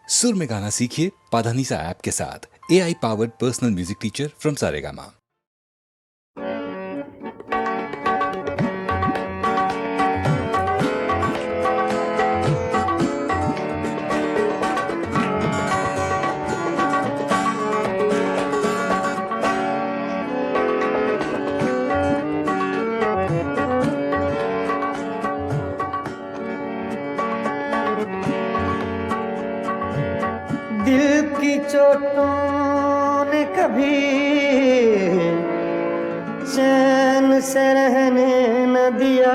सुर में गाना सीखिए पाधानीसा ऐप के साथ। AI powered personal music teacher from Saregama. दिल की चोटों ने कभी चैन से रहने न दिया।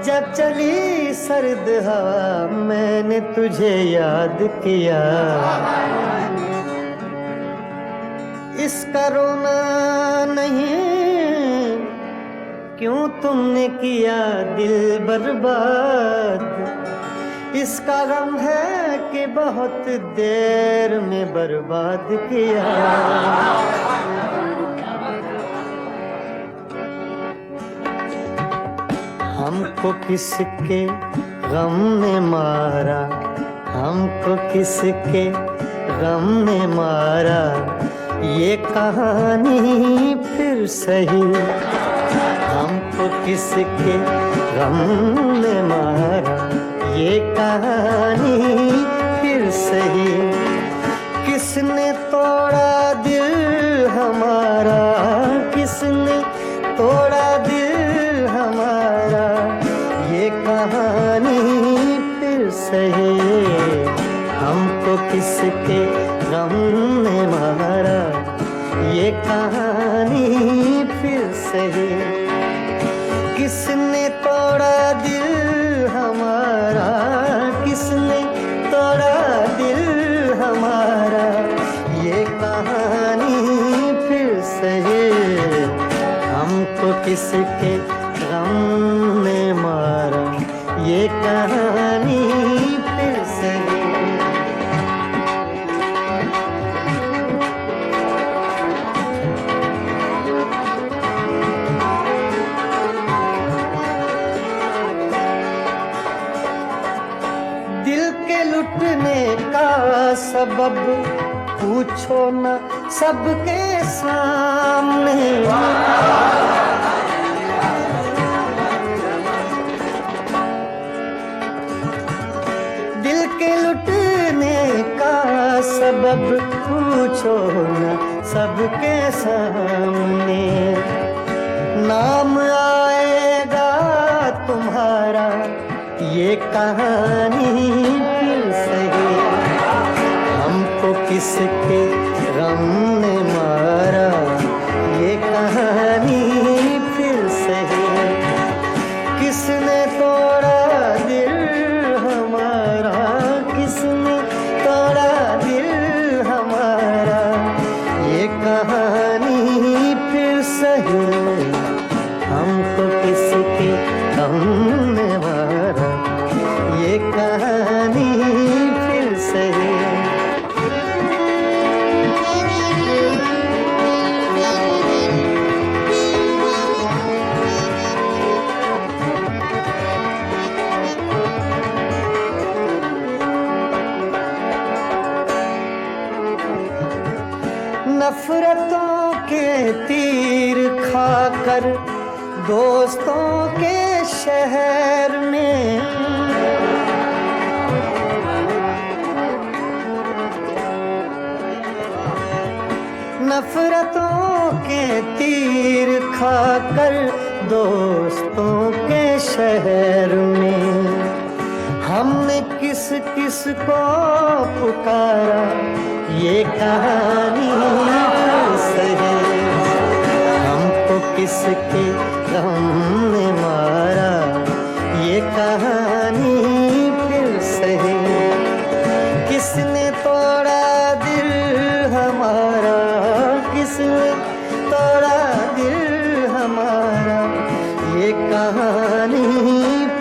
जब चली सर्द हवा मैंने तुझे याद किया। इसका रोना नहीं क्यों तुमने किया दिल बर्बाद। इसका गम है कि बहुत देर में बर्बाद किया। हमको किसके गम ने मारा, हमको किसके गम ने मारा, ये कहानी फिर सही। हमको किसके गम ने मारा, ये कहानी फिर सही। किसने तोड़ा दिल हमारा, किसने तोड़ा दिल हमारा, ये कहानी फिर सही। हमको किसके गम ने मारा, ये कहानी फिर सही। किसने तोड़ा दिल हमारा, किसने तोड़ा दिल हमारा, ये कहानी फिर सही। हमको किसके गम ने मारा, ये कहानी फिर सही। लुटने का सबब पूछो न सबके सामने। दिल के लुटने का सबब पूछो न सबके सामने। नाम आएगा तुम्हारा, ये कहानी सही। हमको किसके गम ने मारा, ये कहानी फिर सही। किसने तोड़ा दिल हमारा, किसने तोड़ा दिल हमारा, ये कहानी फिर सही। हमको किसके गम ने मारा, ये कहानी फिर सही। नफरतों के तीर खाकर दोस्तों के शहर में, नफरतों के तीर खाकर दोस्तों के शहर में, हमने किस किस को पुकारा, ये कहानी सही। हमको किसके गम ने मारा, ये कहानी फिर सही। किसने तोड़ा दिल हमारा, किसने तोड़ा दिल हमारा, ये कहानी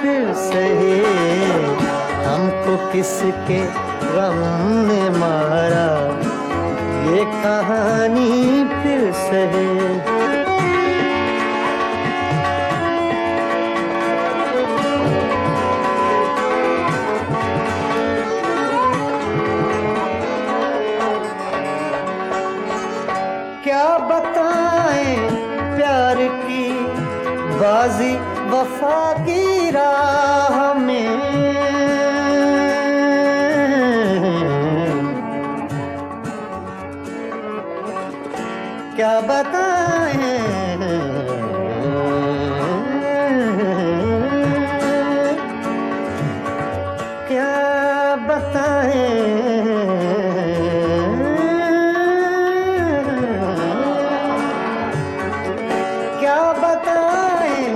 फिर सही। हमको किसके गम ने मारा, ये कहानी फिर सही। बताएं, क्या बताएं, क्या बताएं,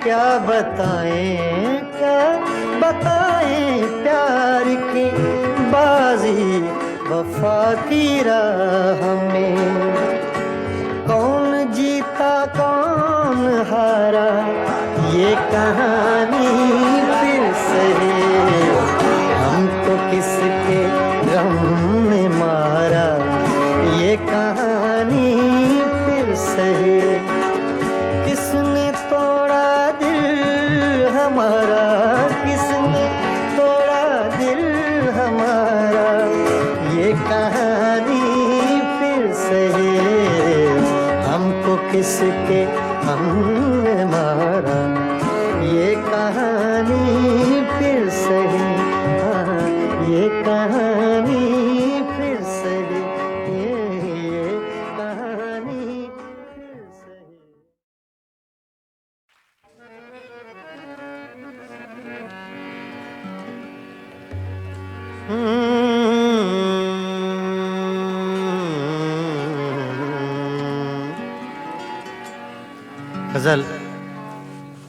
क्या बताएं, क्या बताएं प्यार की बाजी वफा की राह में। कौन जीता कौन हारा ये कहानी फिर से, हमको किसके गम ने मारा ये कहानी फिर से। किसने तोड़ा दिल हमारा, किसने तोड़ा दिल हमारा ये कहानी फिर से, हमको किसके हमने मारा ये कहानी फिर से, हाँ, ये कहानी फिर से, ये कहानी फिर से। गजल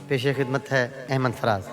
पेशे खिदमत है अहमद फराज।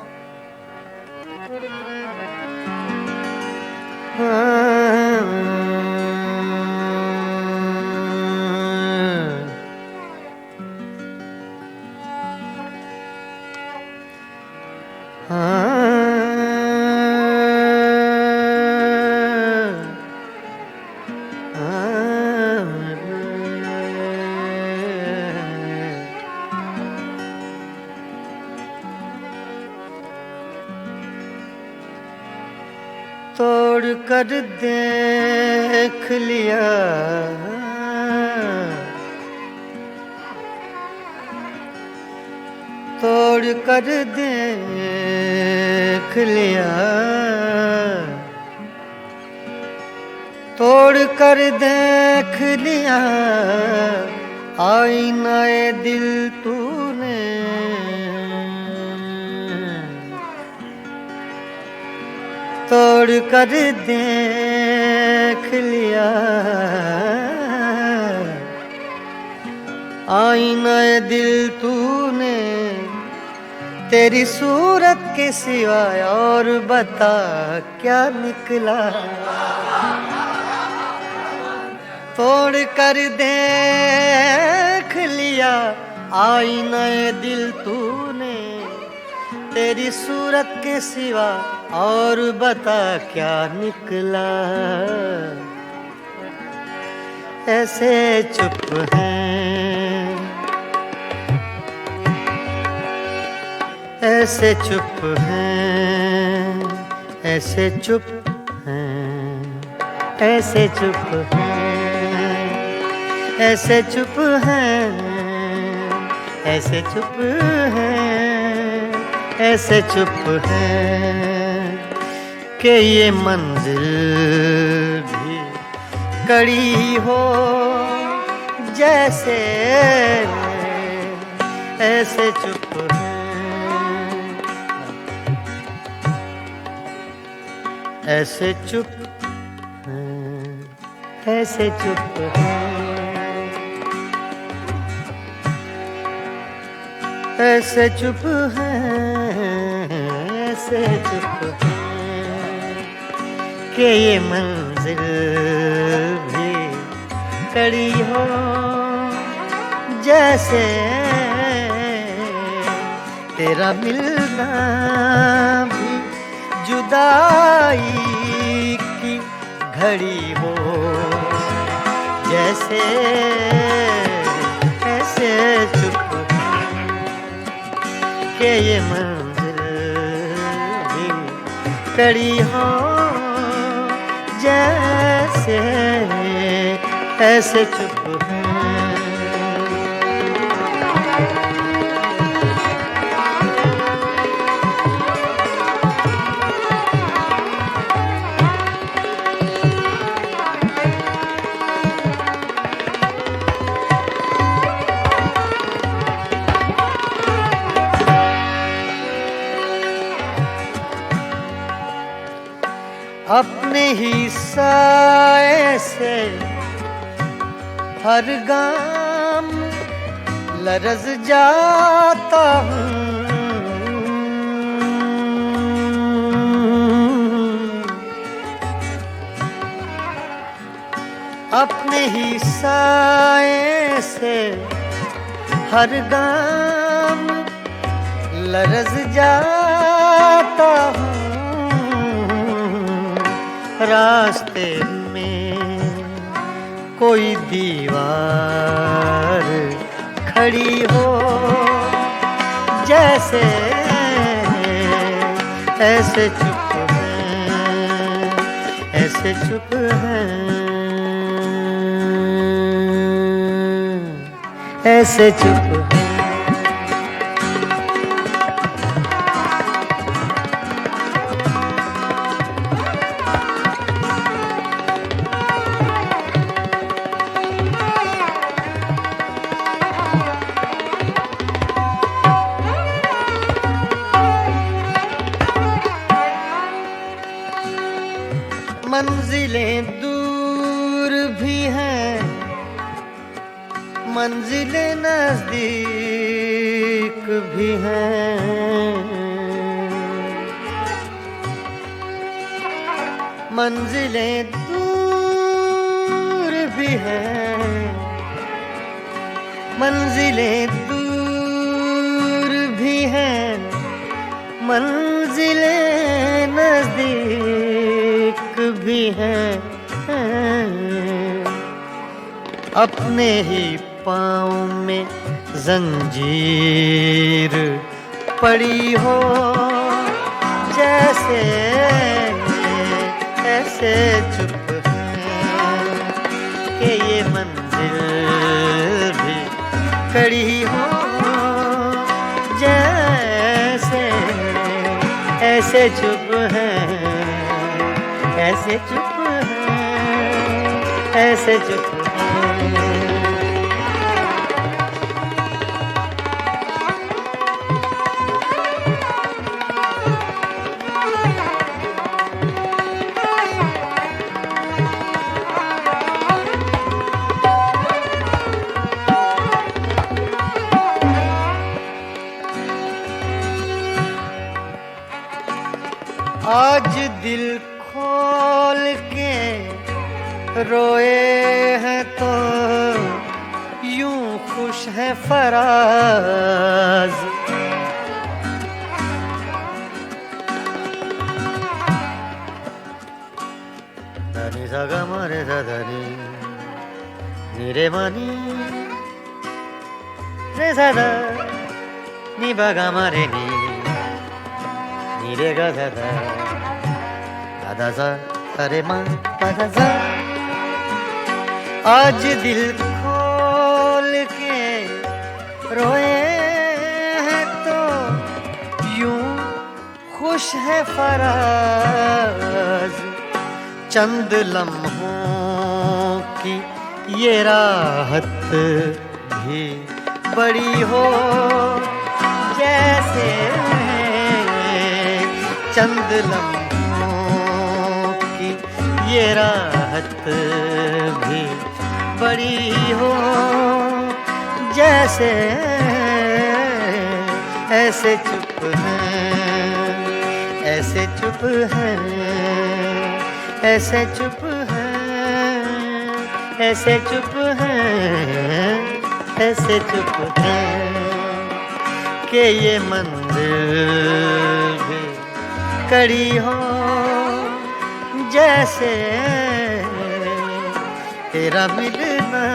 तोड़ कर देख लिया, तोड़ कर देख लिया, तोड़ कर देख लिया आईनाए दिल तूने। तोड़ कर देख लिया आईनाए दिल तूने, तेरी सूरत के सिवाय और बता क्या निकला। तोड़ कर देख लिया आईनाए दिल तूने, तेरी सूरत के सिवा और बता क्या निकला। ऐसे चुप हैं, ऐसे चुप हैं, ऐसे चुप हैं, ऐसे चुप हैं, ऐसे चुप हैं, ऐसे चुप हैं, ऐसे चुप हैं कि ये मंजिल भी कड़ी हो जैसे। ऐसे चुप हैं, ऐसे चुप हैं, ऐसे चुप हैं, ऐसे चुप हैं, ऐसे चुप हैं कि ये मंजिल भी कड़ी हो जैसे। तेरा मिलना भी जुदाई की घड़ी हो जैसे। ऐसे चुप के ये मंजिल भी कड़ी हो जैसे। ऐसे चुप हैं। अपने ही साए से हर गाम लरज जाता हूँ। अपने ही साए से हर गाम लरज जाता हूँ। रास्ते में कोई दीवार खड़ी हो जैसे ऐसे चुप है, ऐसे चुप है, ऐसे चुप है। मंजिलें दूर भी हैं, मंजिलें नजदीक भी हैं। मंजिलें दूर भी हैं, मंजिलें दूर भी हैं, मंजिलें नजदीक भी हैं। अपने ही पाँव में जंजीर पड़ी हो जैसे ऐसे चुप है कि ये मंजिल भी खड़ी हो जैसे ऐसे चुप है, ऐसे चुप है, ऐसे चुप है। आज दिल खोल के रोए हैं तो यूं खुश है फराज। धनी सगा मारे धनी नीरे मानी रे सदा नी बगा मारे नी नीरे गा सदा दादा सा अरे माँ दादा सा। आज दिल खोल के रोए हैं तो यूं खुश है फराज। चंद लम्हों की ये राहत भी बड़ी हो जैसे चंद लम्हों की ये राहत भी बड़ी हो जैसे ऐसे चुप है, ऐसे चुप है, ऐसे चुप है, ऐसे चुप है, ऐसे चुप है कि ये मंदिर भी कड़ी हो जैसे तेरा मिलना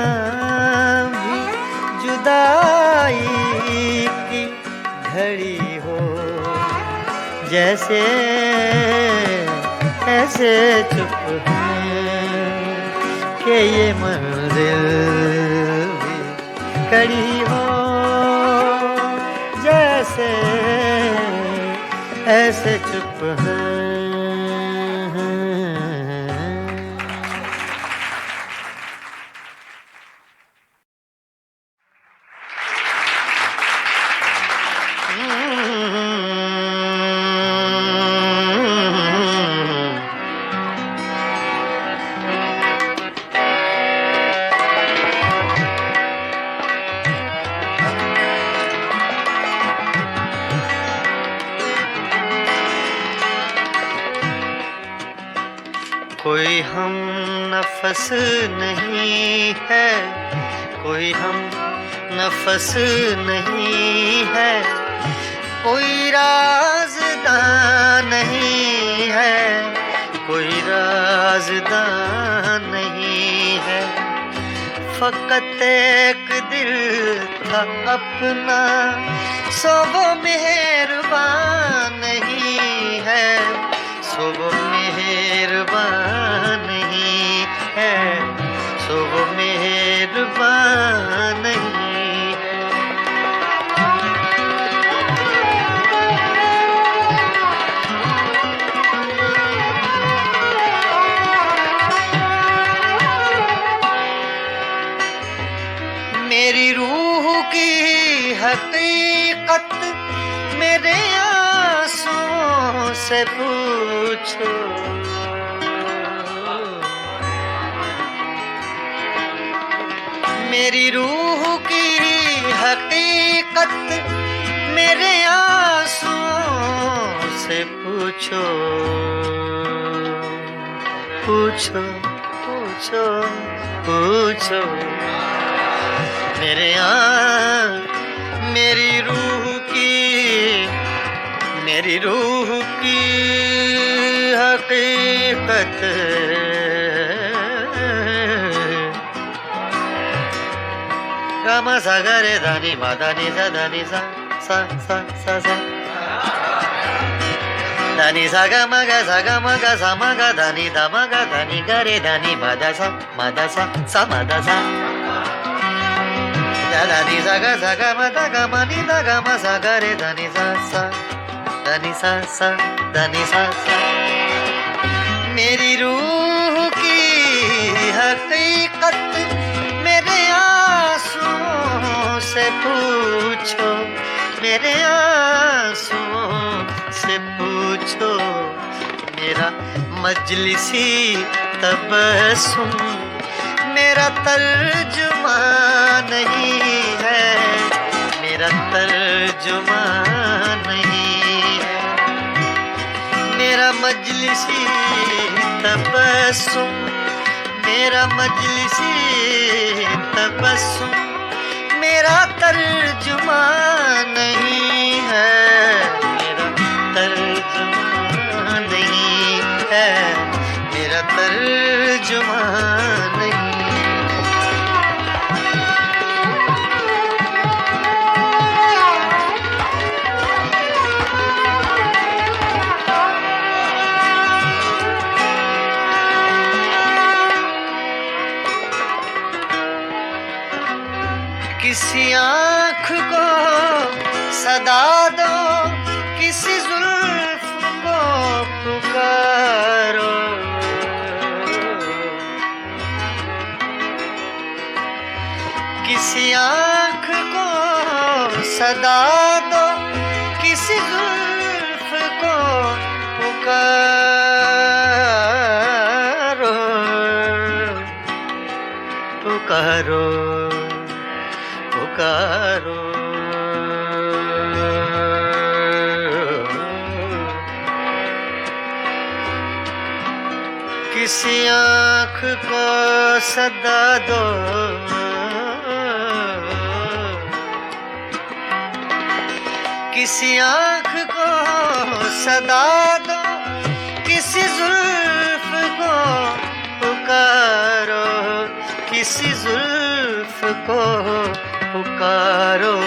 भी जुदाई की घड़ी हो जैसे ऐसे चुप है कि ये मंजिल भी कड़ी हो जैसे ऐसे चुप है। कोई हम नफस नहीं है, कोई हम नफस नहीं है, कोई राज़दां नहीं है, कोई राज़दां नहीं है। फ़कत एक दिल था अपना, सो वो मेहरबान नहीं है, सो वो मेहरबान नहीं है, सो वो मेहरबान नहीं है। मेरी रूह की हकीकत मेरे आंसुओं से पूछो, मेरी रूह की हकीकत मेरे आंसुओं से पूछो, पूछो पूछो पूछो। मेरे मेरी रूह की हकीकत गामा सा गा रे धा नि मा धा नि सा धा नि सा सा सा सा सा धा नि सा गा मा गा सा मा गा धा नि धा नि गा रे धा नि मा धा सा मा धा सा सा मा धा सा धा नि सा गा मा नि धा गा मा सा गा रे धा नि सा सा धा नि सा सा धा नि सा सा। मेरी रूह की हकीकत मेरे आंसुओं से पूछो, मेरे आंसुओं से पूछो। मेरा मजलिसी तबस्सुम मेरा तर्जुमा नहीं है, मेरा तर्जुमा नहीं है। मेरा मजलिसी तबस्सुम मेरा मजलिसी तबस्सुम मेरा तर्जुमा नहीं है, मेरा तर्जुमा नहीं है, मेरा तर्जुमा नहीं। किसी आँख को सदा दो, किसी जुल्फ को पुकारो, किसी आँख को सदा दो, किसी जुल्फ को पुकारो, पुकारो पुकारो। किसी आँख को सदा दो, किसी आँख को सदा दो, किसी जुल्फ को पुकारो, किसी जुल्फ को पुकारो।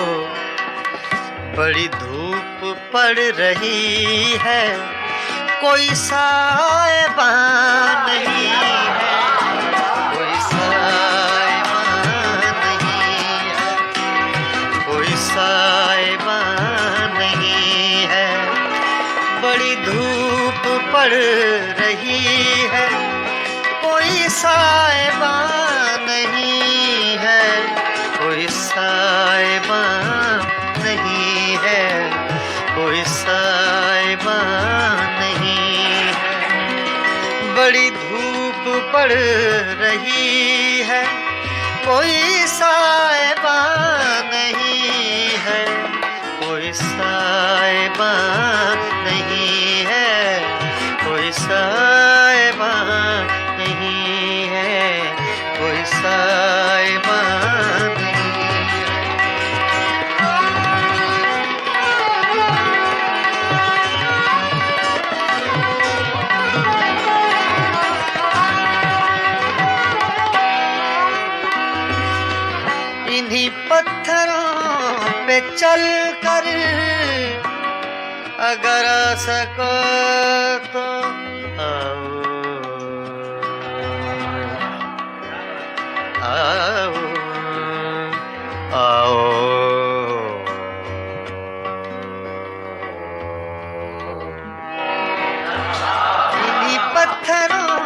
बड़ी धूप पड़ रही है, कोई साएबान नहीं है, कोई साएबान नहीं है, कोई साएबान नहीं है। बड़ी धूप पड़ रही है, कोई साएबान नहीं है, कोई साएबान नहीं है, कोई साएबान नहीं है। बड़ी धूप पड़ रही है, कोई साएबान नहीं है, कोई साएबान नहीं है, कोई साएबान पे चल कर अगर आ सको तो आओ आओ आओ। इन्हीं पत्थरों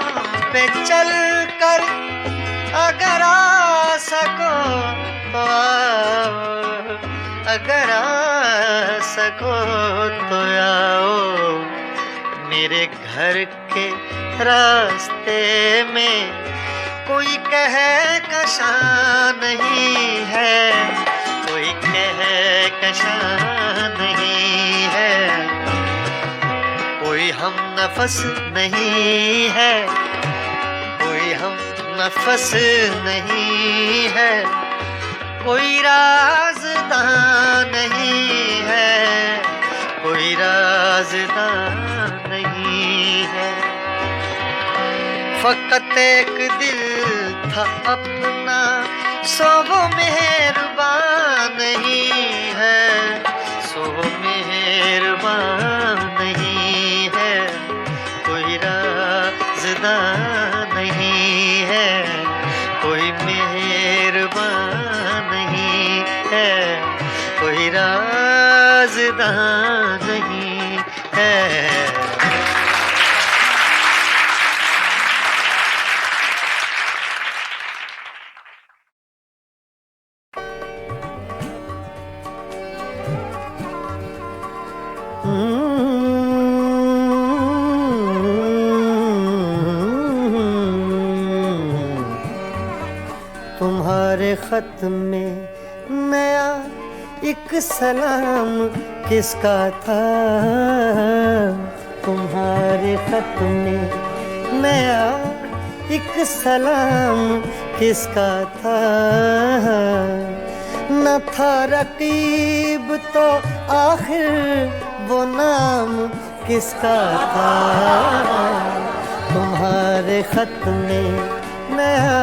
पे चल कर अगर आ सको तो आओ, अगर आ सको तो आओ। मेरे घर के रास्ते में कोई कहकशां नहीं है, कोई कहकशां नहीं है, कोई हम नफस नहीं है, कोई हम नफस नहीं है, कोई राज़दां नहीं है, कोई राज़दां नहीं है। फकत एक दिल था अपना, सो वो मेहरबान नहीं है, सो वो मेहरबान नहीं है, कोई राज़दां नहीं है, कोई मेहरबान नहीं है, कोई राज़दां नहीं है। तुम्हारे खत में नया एक सलाम किसका था, तुम्हारे खत में नया एक सलाम किसका था। न था रकीब तो आखिर वो नाम किसका था। तुम्हारे खत में नया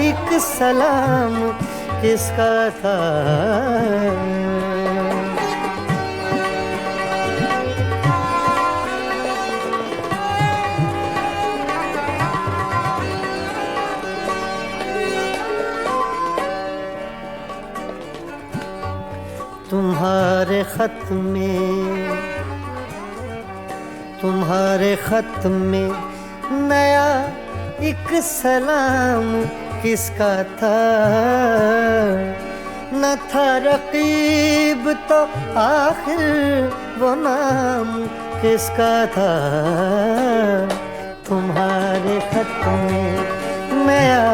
एक सलाम किसका था। तुम्हारे खत में नया एक सलाम किसका था। न था रकीब तो आखिर वो नाम किसका था। तुम्हारे खत में नया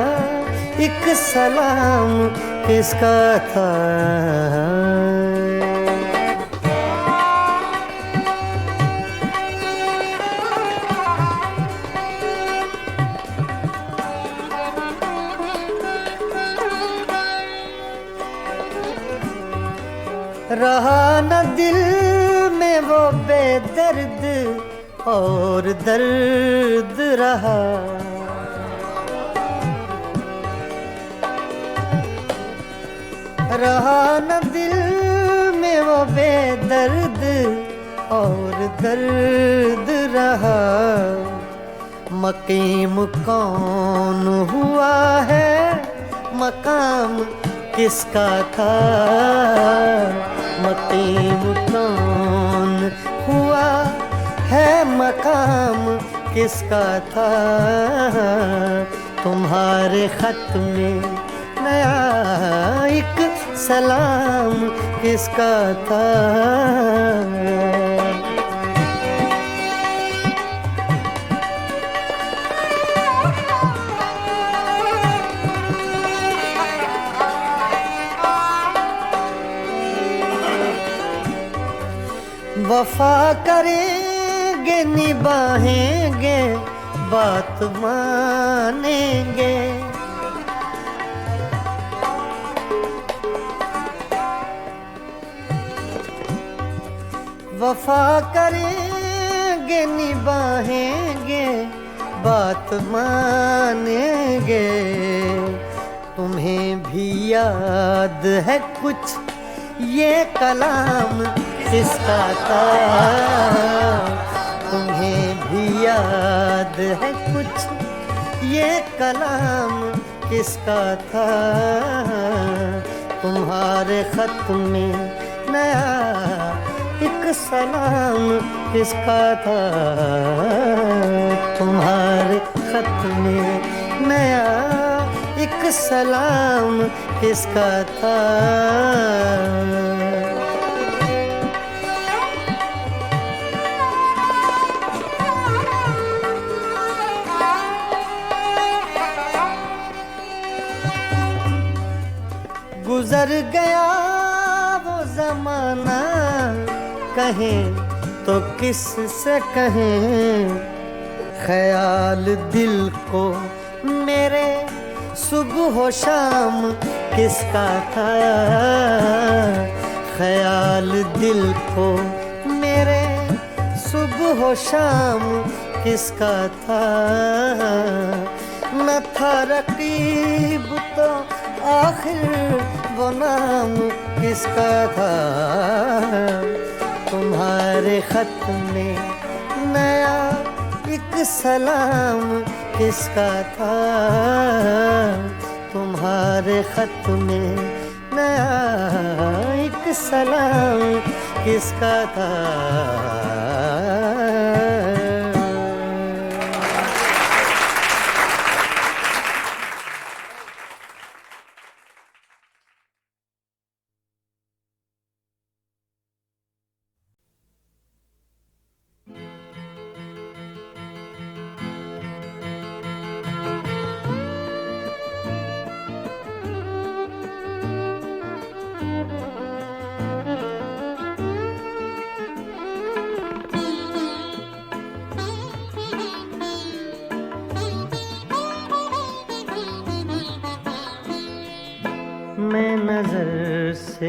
एक सलाम किसका था। रहा न दिल में वो बेदर्द और दर्द रहा। रहा न दिल में वो बेदर्द और दर्द रहा। मकीम कौन हुआ है, मकाम किसका था। मकीम कौन हुआ है, मकाम किसका था। तुम्हारे खत में नया एक सलाम किसका था। वफा करेंगे निभाएंगे बात मानेंगे। वफा करेंगे निभाएंगे बात मानेंगे। तुम्हें भी याद है कुछ ये कलाम किसका था, तुम्हें भी याद है कुछ, ये कलाम किसका था, तुम्हारे खत में नया एक सलाम किसका था, तुम्हारे खत में नया एक सलाम किसका था। गुजर गया वो जमाना, कहें तो किस से कहें, ख्याल दिल को मेरे सुबह शाम किसका था, ख्याल दिल को मेरे सुबह शाम किसका था, न था रकीब तो आखिर वो नाम किसका था, तुम्हारे खत में नया एक सलाम किसका था, तुम्हारे खत में नया एक सलाम किसका था। मैं नजर से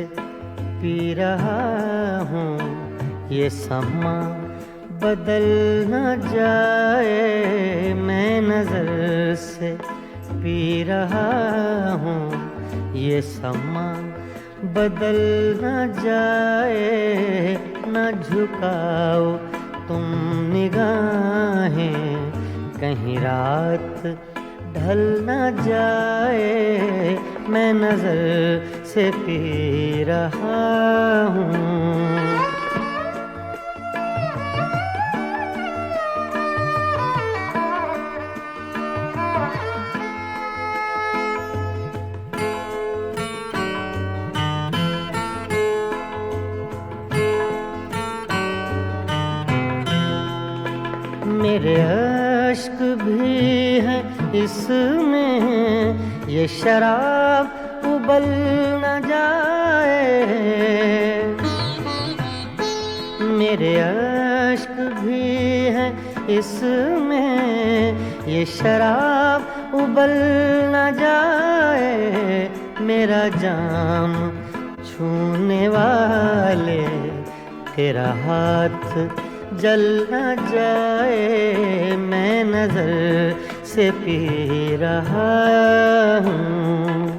पी रहा हूँ, ये समा बदल न जाए, मैं नजर से पी रहा हूँ, ये समा बदल न जाए, न झुकाओ तुम निगाहें, कहीं रात ढल न जाए, मैं नजर से पी रहा हूँ। मेरे अश्क भी हैं इसमें, ये शराब उबल न जाए, मेरे अश्क भी हैं इसमें, ये शराब उबल न जाए, मेरा जाम छूने वाले तेरा हाथ जल न जाए, मैं नजर से पी रहा हूँ।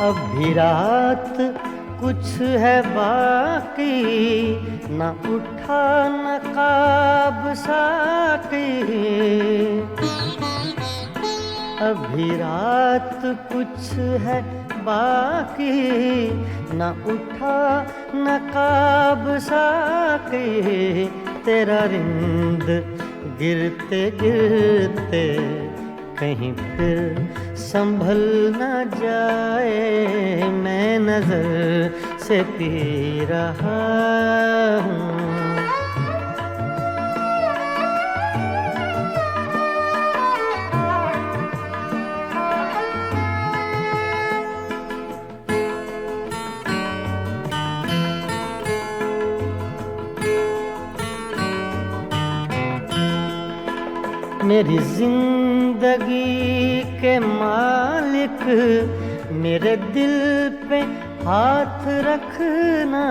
अब भी रात कुछ है बाकी, न उठा नकाब साकी, अभी रात कुछ है बाकी, न उठा नकाब साकी, तेरा रिंद गिरते गिरते कहीं फिर संभल न जाए, मैं नजर से पी रहा हूँ। मेरी जिंदगी के मालिक मेरे दिल पे हाथ रखना,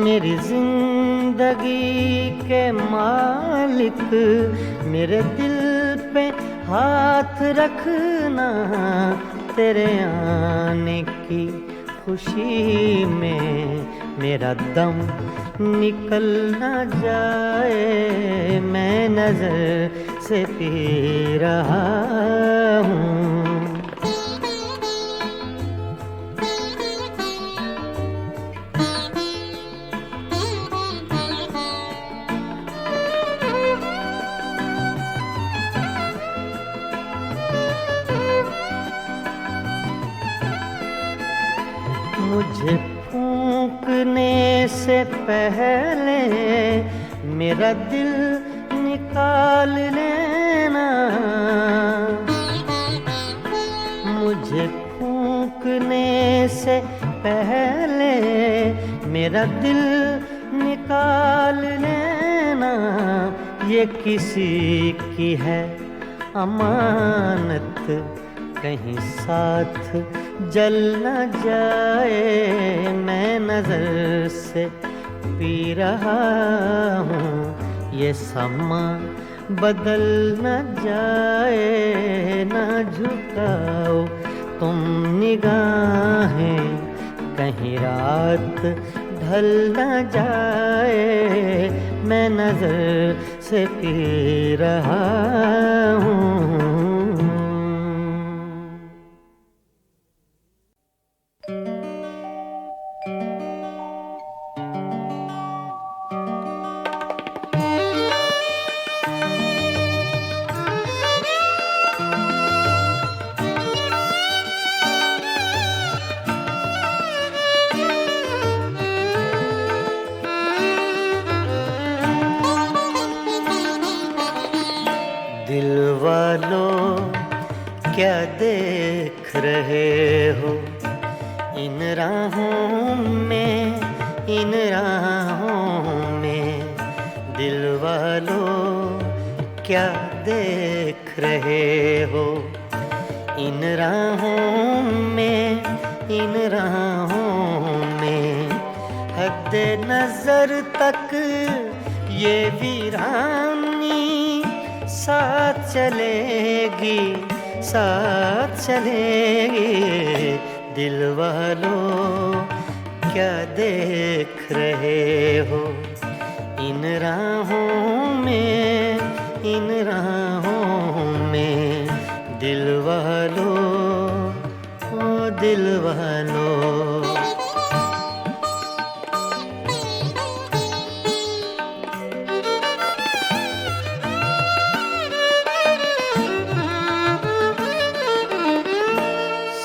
मेरी जिंदगी के मालिक, मेरे दिल पे हाथ रखना, तेरे आने की खुशी में मेरा दम निकल न जाए, मैं नजर से पी रहा हूँ। मुझे फूंकने से पहले मेरा दिल निकाल लेना, मुझे फूंकने से पहले मेरा दिल निकाल लेना, ये किसी की है अमानत, कहीं साथ जल न जाए, मैं नजर से पी रहा हूँ, ये समा बदल न जाए, ना झुकाओ तुम निगाहें, कहीं रात ढल न जाए, मैं नजर से पी रहा हूँ। दिल वालों क्या देख रहे हो इन राहों में, इन राहों में, दिल वालों क्या देख रहे हो इन राहों में, इन राहों में, हद नजर तक ये वीरानी साथ चलेगी, साथ चलेगी, दिल वालों क्या देख रहे हो इन राहों में, इन राहों में, दिल वालों, ओ दिल वालों।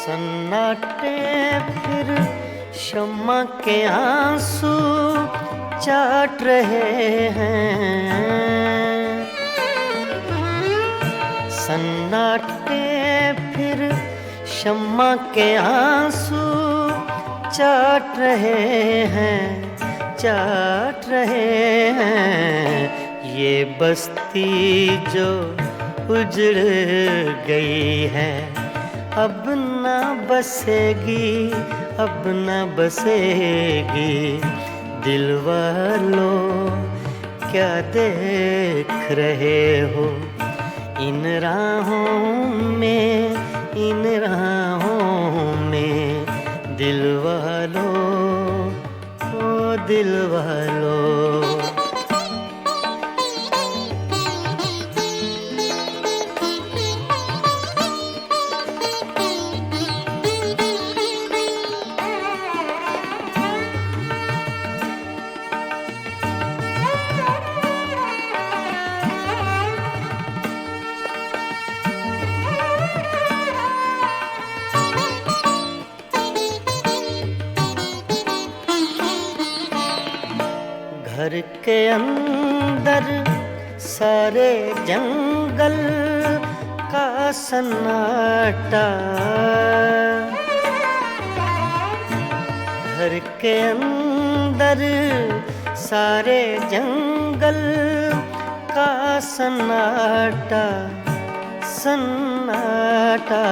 सन्नाटे फिर शम्मा के आंसू चाट रहे हैं, सन्नाटे फिर शम्मा के आंसू चाट रहे हैं, चाट रहे हैं, ये बस्ती जो उजड़ गई है, अब ना बसेगी, अब ना बसेगी, दिल वालों क्या देख रहे हो इन राहों में, इन राहों में, दिल वालों, ओ दिल वालों। घर के अंदर सारे जंगल का सन्नाटा, घर के अंदर सारे जंगल का सन्नाटा, सन्नाटा,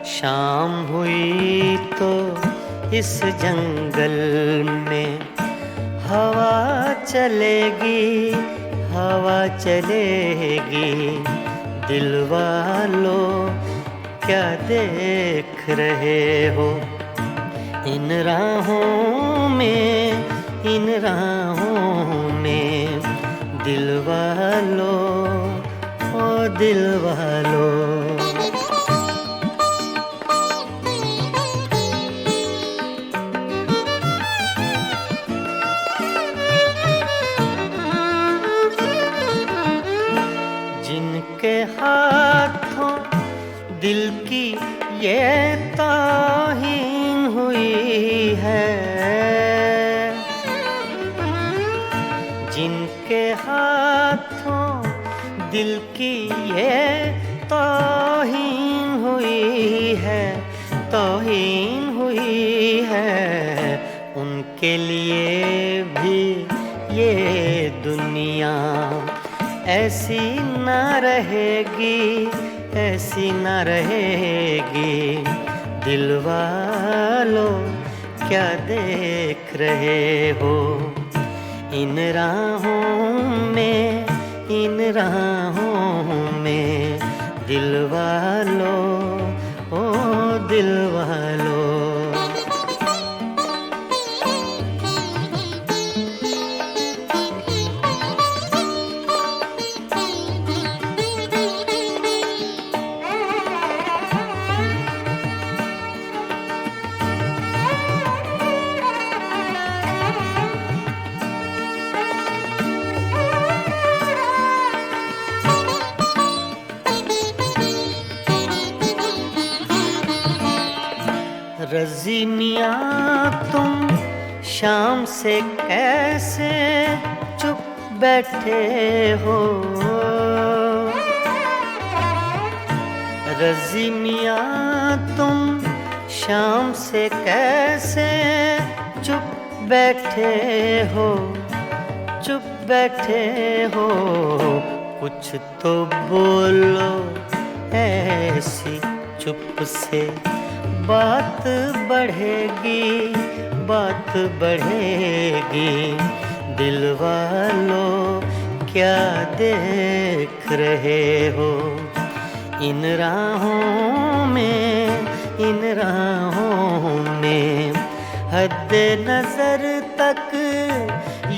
शाम हुई तो इस जंगल में हवा चलेगी, हवा चलेगी। दिल वालों क्या देख रहे हो इन राहों में, इन राहों में। दिल वालों, ओ दिल वालों। जिनके हाथों दिल की ये ताहीन हुई है, जिनके हाथों दिल की ये तौहीन हुई है, तौहीन हुई है। उनके लिए भी ये दुनिया ऐसी न रहेगी, ऐसी न रहेगी। दिल वालों क्या देख रहे हो इन राहों में, इन राहों में। दिल वालों, ओ दिल वालों। रज़ी मियाँ तुम शाम से कैसे चुप बैठे हो, रज़ी मियाँ तुम शाम से कैसे चुप बैठे हो, चुप बैठे हो। कुछ तो बोलो ऐसी चुप से बात बढ़ेगी, बात बढ़ेगी। दिल वालों क्या देख रहे हो इन राहों में, इन राहों में। हद्दे नजर तक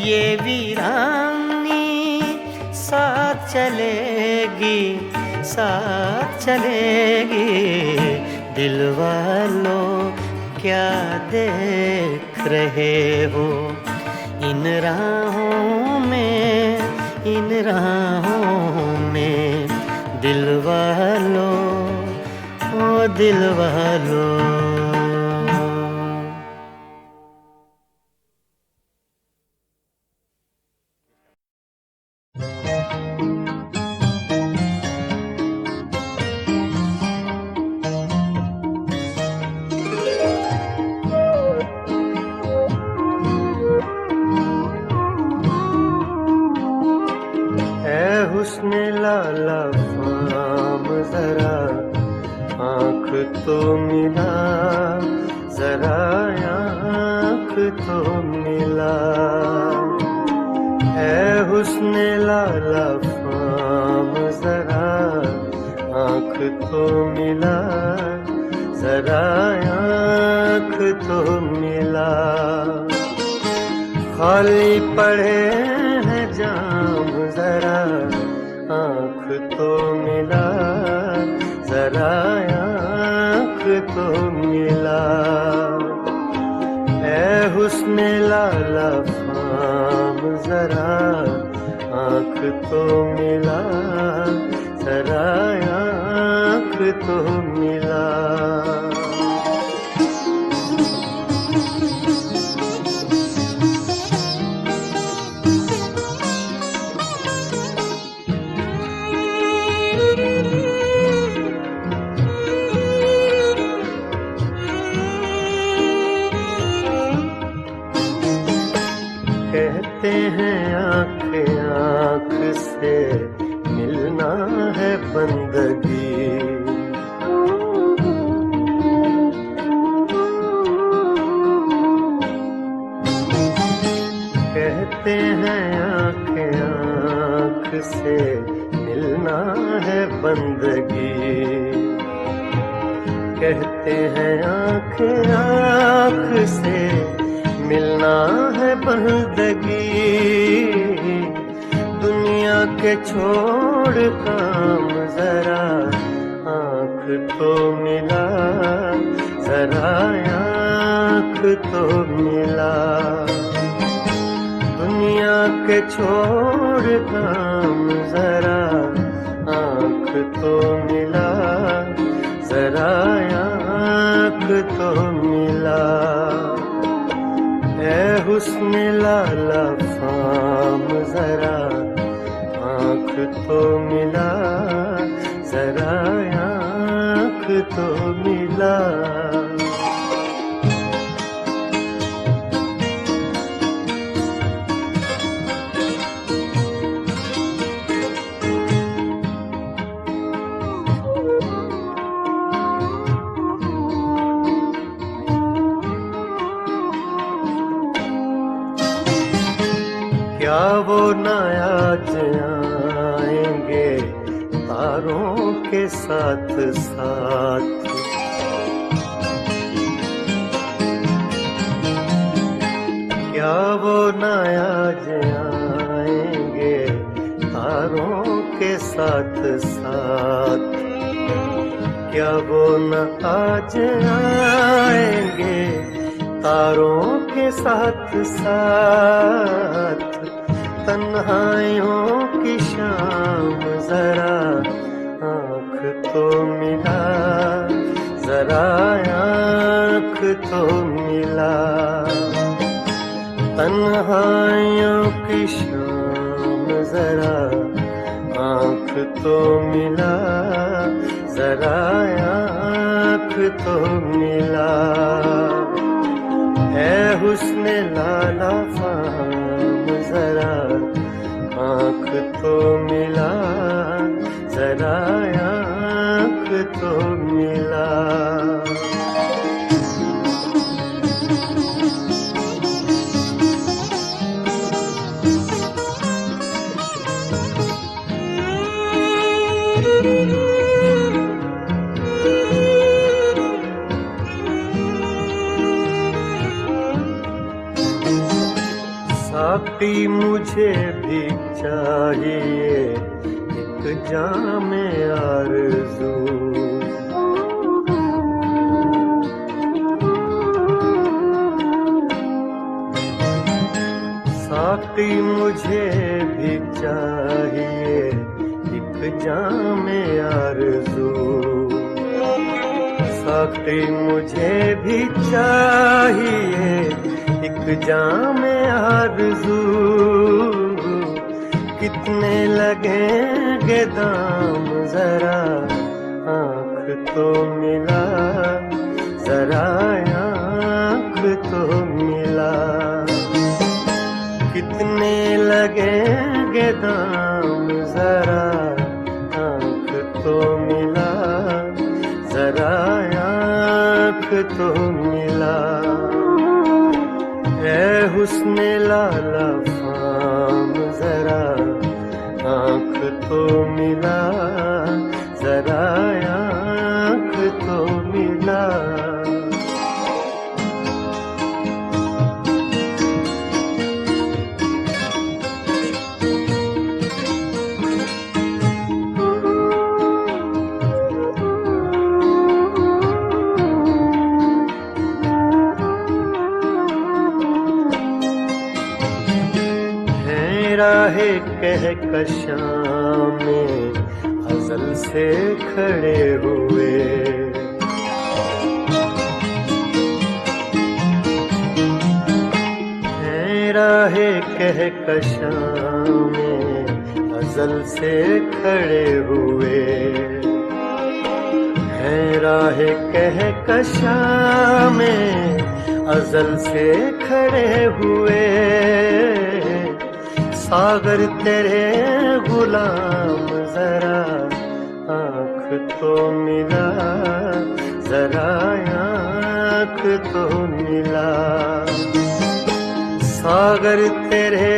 ये वीरानी साथ चलेगी, साथ चलेगी। दिल वालों क्या देख रहे हो इन राहों में, इन राहों में। दिल वालों, ओ दिल वालों। हुस्न लाला फाम जरा आँख तो मिला, जरा आँख तो मिला। ऐ हुस्न लाला फाम जरा आँख तो मिला, जरा आँख तो मिला। खाली पड़े हैं जाम जरा आँख तो मिला, जरा आँख तो मिला। ऐ हुस्न लाला फाम जरा आँख तो मिला, जरा आँख तो मिला। कहते हैं आँख आँख से मिल मिलना है बंदगी। कहते हैं आँखें आँख से मिलना है बंदगी। कहते हैं आँखें आँख से मिलना है बंदगी। दुनिया के छोड़ काम जरा आँख तो मिला, जरा आँख तो मिला। दुनिया के छोड़ काम जरा आँख तो मिला, जरा आँख तो मिला। ऐ हुस्न लाला फाम जरा आँख तो मिला, जरा आँख तो मिला। क्या वो न आज आएंगे तारों के साथ साथ। क्या वो न आज आएंगे तारों के साथ साथ। क्या वो न आज आएंगे तारों के साथ साथ। तन्हाइयों की शाम जरा आँख तो मिला, जरा आँख तो मिला। तन्हाइयों की शाम जरा आँख तो मिला, जरा आँख तो मिला। ऐ हुस्न लाला फाम जरा आँख तो मिला, जरा आँख तो मिला। साकी मुझे भी चाहिए एक जाम आरज़ू। साकी मुझे भी चाहिए एक जाम आरज़ू। साकी मुझे भी चाहिए एक जाम आरज़ू। कितने लगेंगे दाम जरा आँख तो मिला, जरा आँख तो मिला। कितने लगेंगे दाम जरा आँख तो मिला, जरा आँख तो मिला। ऐ हुस्न लाला फाम जरा आँख तो मिला, जरा आँख तो मिला। राहे कहकशां में अज़ल से खड़े हुए। हैं राहे कहकशां में अज़ल से खड़े हुए। हैं राहे कहकशां में अज़ल से खड़े हुए। सागर तेरे गुलाम जरा आँख तो मिला, जरा आँख तो मिला। सागर तेरे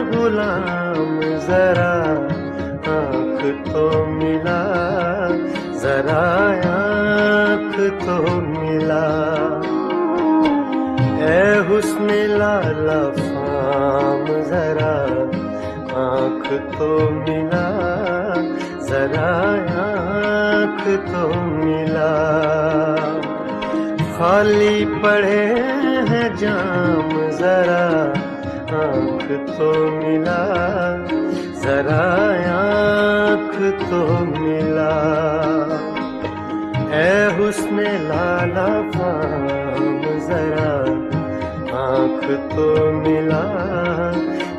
गुलाम जरा आँख तो मिला, जरा आँख तो मिला। ऐ हुस्न लाला फाम जरा आँख तो मिला, जरा आँख तो मिला। खाली पड़े हैं जाम जरा आँख तो मिला, जरा आँख तो मिला। ऐ हुस्न लाला फाम जरा आँख तो मिला,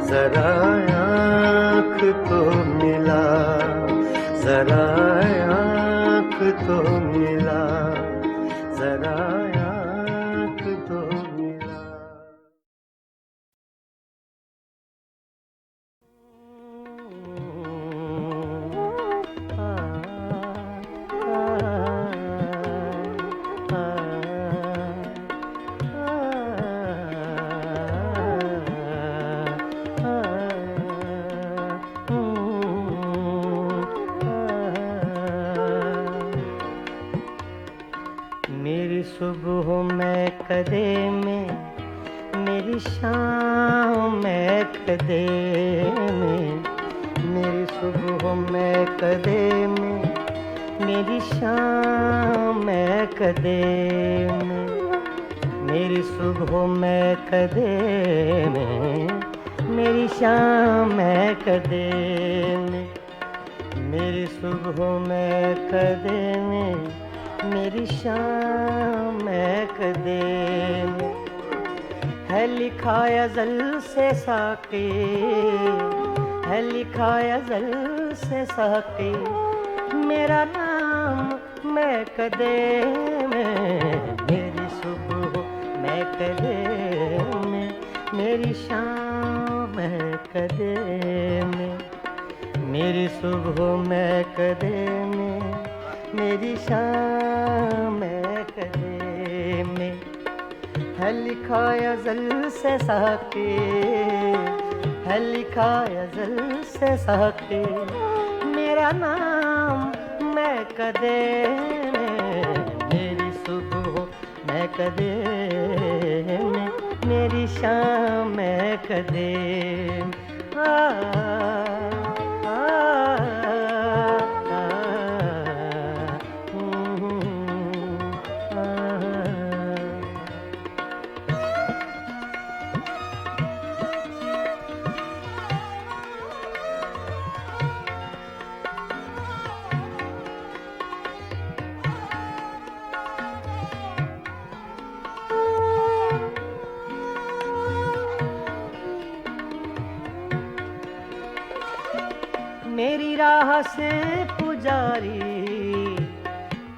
जरा आँख तो मिला, जरा आँख तो मिला, जरा आँख तो मिला। मेरी सुबह में कदे में, मेरी शाम में कदे में। मेरी सुबह में कदे में, मेरी शाम में कदे में। मेरी सुबह में कदे में, मेरी शाम में कदे में। मेरी सुबह में कदे में, मेरी शाम में कदे में। है लिखा अज़ल से साक़ी, है लिखा अज़ल से साक़ी। मेरा नाम मैं कदे में। मेरी सुबह मैं कदे में, मेरी शाम मैं कदे में। मेरी सुबह मैं कदे में, मेरी शाम मैं कदे में। है लिखा अज़ल से साक़ी, है लिखा अज़ल से साक़ी। मेरा नाम मैं कदे में। मेरी सुबह मैं कदे में, मेरी शाम मैं कदे में। मेरी राह से पुजारी,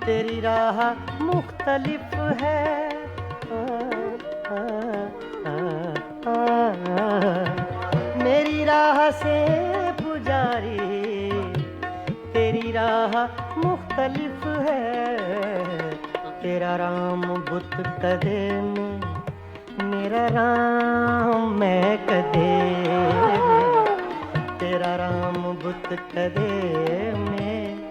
तेरी राह मुख्तलिफ है। मेरी राह से पुजारी, तेरी राह मुख्तलिफ है। तेरा राम बुत कदे में, मेरा राम मैं कदे में। तेरा राम बुत कदे में,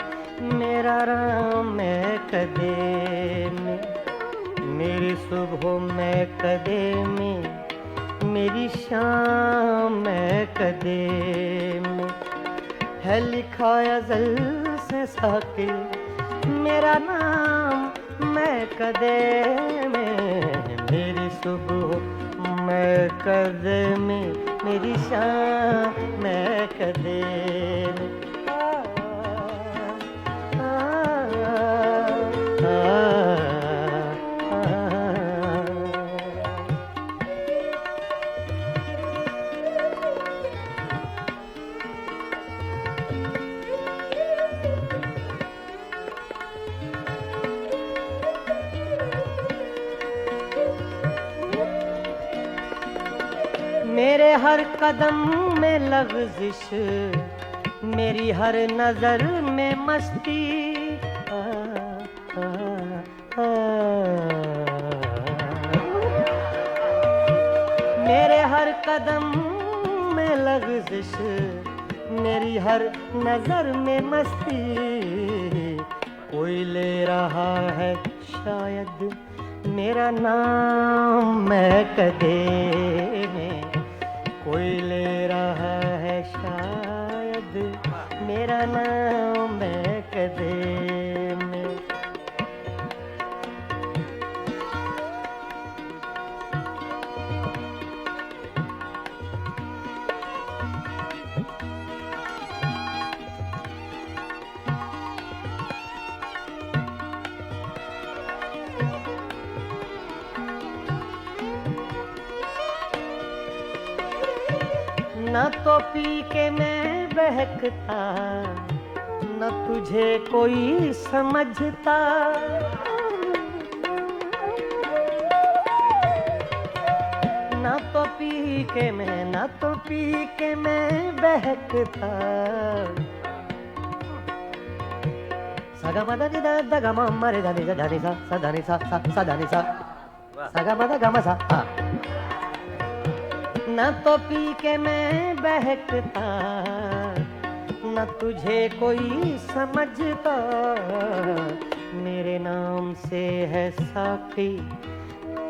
मेरा राम मैं कदे में। मेरी सुबह मैं कदे में, मेरी शाम मैं कदे में। है लिखा अज़ल से साक़ी, मेरा नाम मैं कदे में। मेरी सुबह मैं कदे में, मेरी शाम मैं कदे में। हर कदम में लग़ज़िश, मेरी हर नजर में मस्ती। आ, आ, आ, मेरे हर कदम में लग़ज़िश, मेरी हर नजर में मस्ती। कोई ले रहा है शायद मेरा नाम महकदे में, कोई ले रहा है शायद मेरा नाम महकदे में। न तो पी के मैं बहकता, न तुझे कोई समझता। न तो पी के मैं, न तो पी के मैं बहकता। सगा मदा नि दा दा गा मा मा रे दा नि सा दा नि सा सा दा नि सा सगा मदा गा मा सा। न तो पी के मैं बहकता, न तुझे कोई समझता। मेरे नाम से है साकी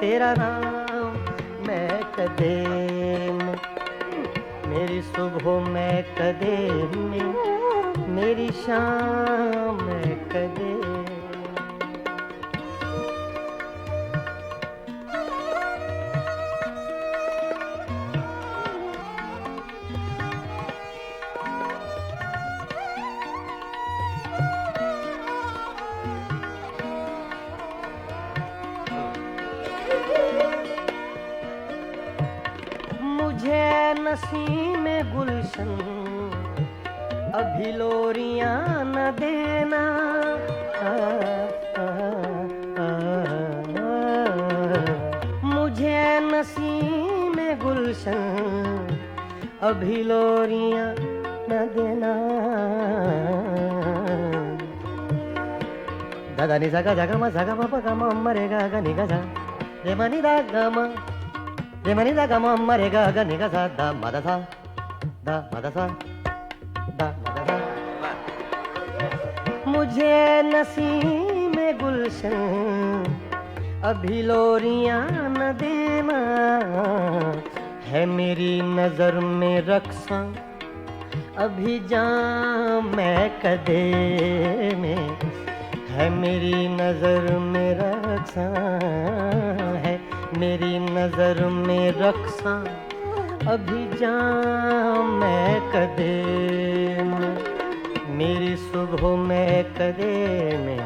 तेरा नाम महकदे में, मेरी सुबह महकदे में, मेरी शाम महकदे। मुझे नसीम में गुलशन अभी लोरियां न देना। मुझे नसीम में गुलशन अभी लोरियां न देना। दादा नि सा गा गा मा सा गा मा पा गा मा मा रे गा गा नि गा सा रे मा नि दा गा मा रे मा नि दा गा मा मा रे गा गा नि गा सा दा मा दा सा दा मा दा सा दा मा दा सा। मुझे नसीम में गुलशन अभी लोरियां न देना। है मेरी नजर में रक्सा अभी जाम महकदे में, है मेरी नजर में रक्सा, है मेरी नजर में रक्सा अभी जाम महकदे में। मेरी सुबह महकदे में,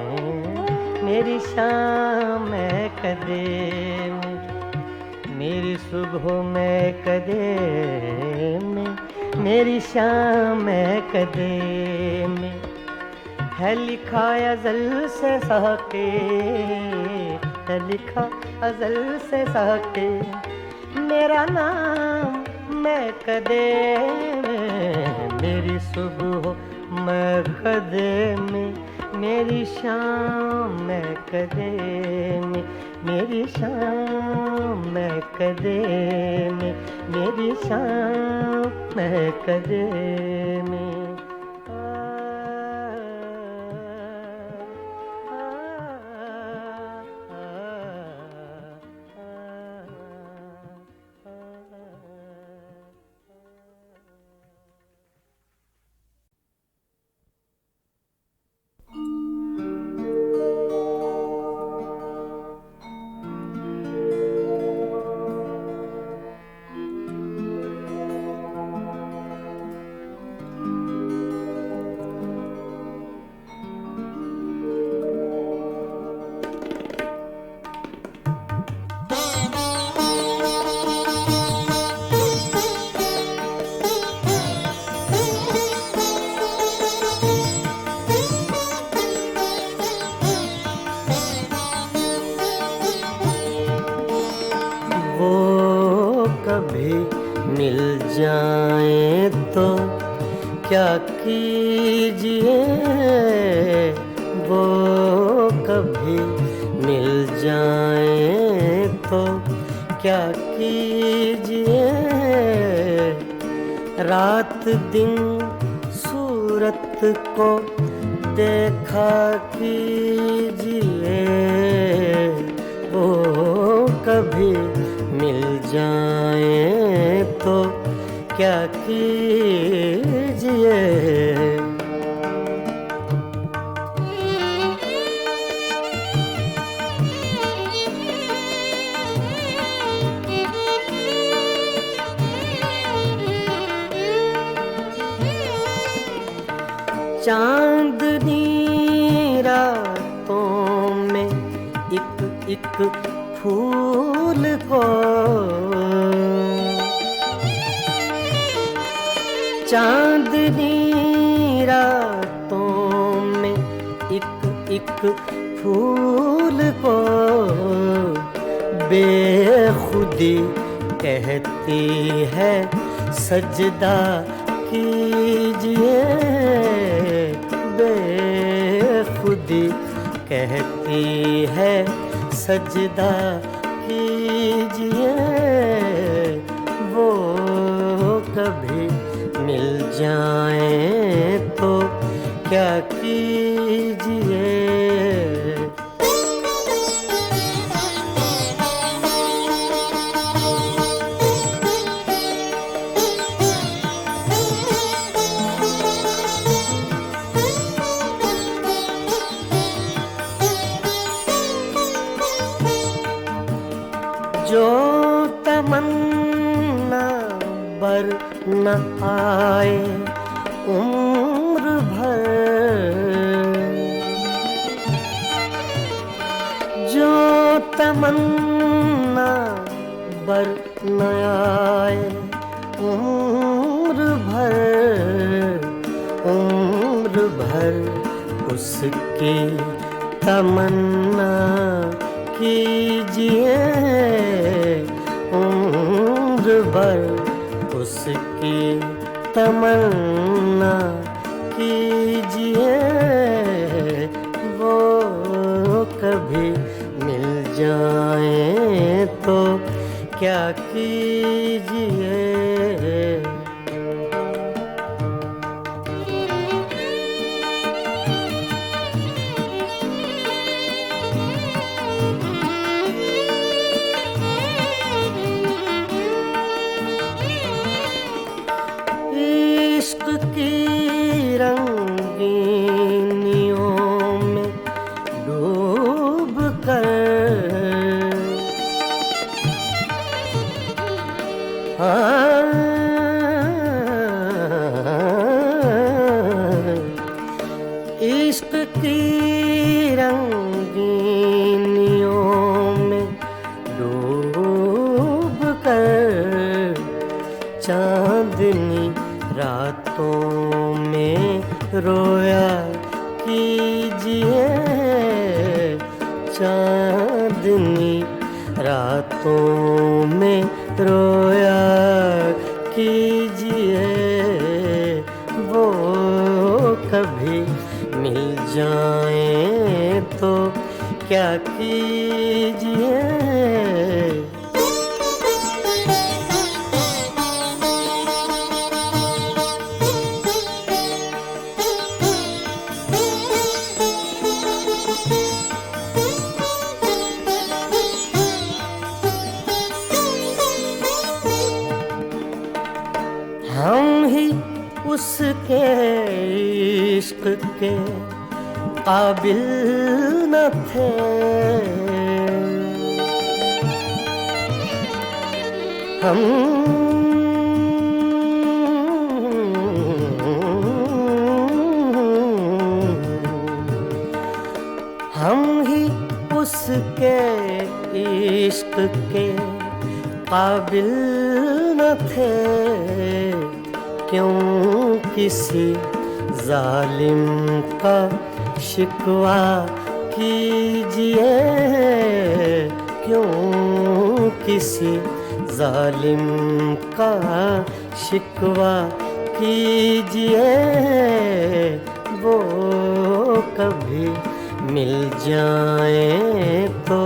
मेरी शाम महकदे में, मेरी सुबह महकदे में, मेरी शाम महकदे में। है लिखा अज़ल से सहके, है लिखा अज़ल से सहके मेरा नाम महकदे में। मेरी सुबह महकदे में, मेरी शाम महकदे में, मेरी शाम महकदे में, मेरी शाम महकदे में। जाए तो क्या कीजिए, वो कभी मिल जाए तो क्या कीजिए। रात दिन सूरत को देखा कीजिए, वो कभी मिल जाए तो क्या कीजिए। चांदनी रातों में एक एक फूल को, चांदनी रातों में एक एक फूल को बेखुदी कहती है सजदा कीजिए। बेखुदी कहती है सजदा कीजिए, वो कभी मिल जाए तो क्या कीजिए। जो तमन्ना बर न आए उम्र भर, जो तमन्ना बर न आए उम्र भर उसकी तमन्ना कीजिए। उम्र भर उसकी तमन्ना कीजिए, वो कभी मिल जाए तो क्या कीजिए। इश्क की रंगीनियों में डूब कर, इश्क की रंगीनियों में डूब कर चांदनी रातों में रोया कीजिए। चांदनी रातों में रोया कीजिए, वो कभी मिल जाए तो क्या कीजिए। हम ही उसके इश्क के काबिल न थे, हम ही उसके इश्क के काबिल न थे। क्यों किसी जालिम का शिकवा कीजिए, क्यों किसी जालिम का शिकवा कीजिए वो कभी मिल जाए तो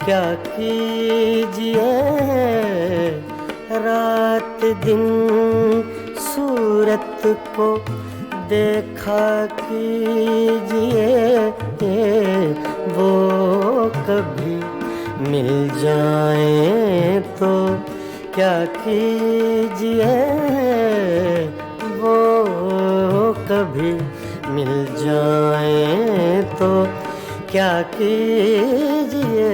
क्या कीजिए, रात दिन सूरत को देखा कीजिए, वो कभी मिल जाए तो क्या कीजिए, वो कभी मिल जाए तो क्या कीजिए।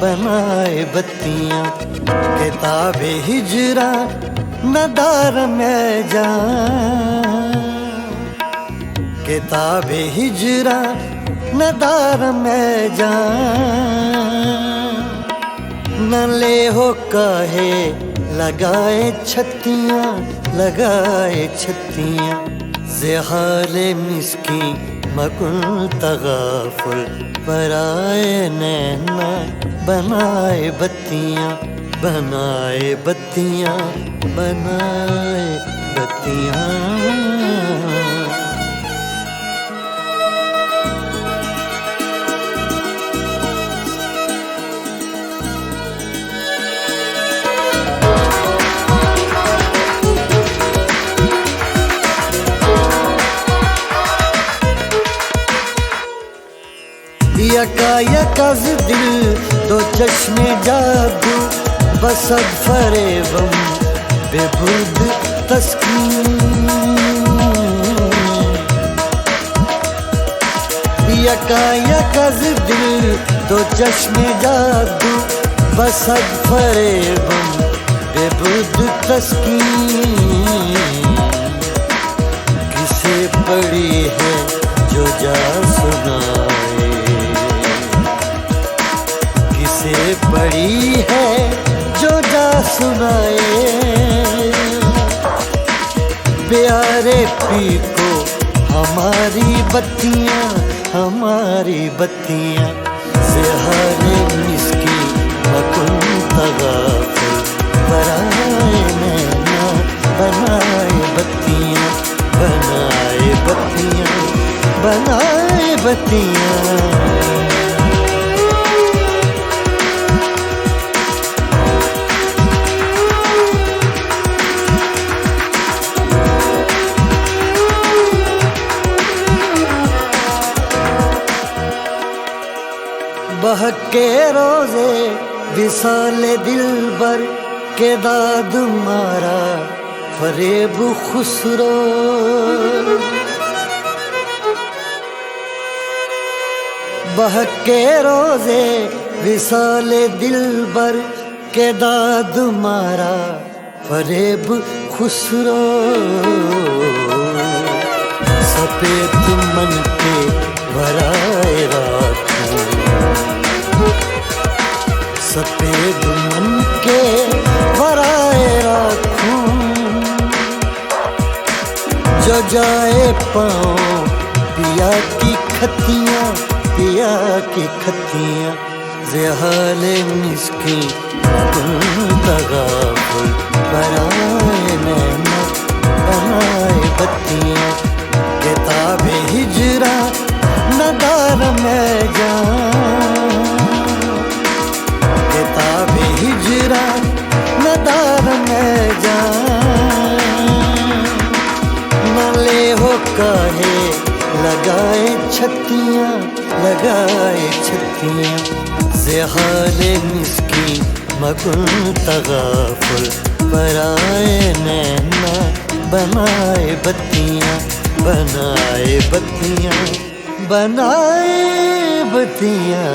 बनाए बत्तियाँ किताब हिजरा नदार में जान, किताब हिजरा नदार में जान, न ले हो काहे लगाए छत्तियाँ, लगाए छत्तियाँ, ज़हाले मिस्की मकुन तगाफुल, पराए नैना बनाए बत्तियाँ, बनाए बत्तियाँ, बनाए बत्तियाँ। यकायकज़ दिल दो चश्मे जादू बसद फरेबम बेबुर्द तस्कीन, यकायकज़ दिल दो चश्मे जादू बसद फरेबम बेबुर्द तस्कीन, किसे पड़ी है जो जा सुनाए, किसे पड़ी है जो जा सुनाए, प्यारे पी को हमारी बत्तियाँ, हमारी बत्तियाँ, ज़हाले मिस्की मकुन तगाफुल, पराए नैना बनाए बत्तियाँ, बनाए बत्तियाँ, बनाए बत्तियाँ। बहके रोजे विसाले दिलबर के दाद मारा फरेब खुसरो, बहके रोजे विसाले दिलबर के दाद मारा फरेब खुसरो, सफेद मन के भराए रातों, सफेद मन के जाए पाँव पिया की खतियाँ, पिया की खतियाँ। ज़हाले मिस्की तगाफुल बनाए नैना बनाए बत्तियाँ। किताब हिजरा नदार में जाऊं, किताब हिजरा नदार में जाऊं। न ले हो काहे लगाए छत्तियाँ, लगाए छत्तियाँ। ज़हाले मिस्की मकुन तगाफुल बनाए नैना बनाए बत्तियाँ, बनाए बत्तियाँ, बनाए बत्तियाँ।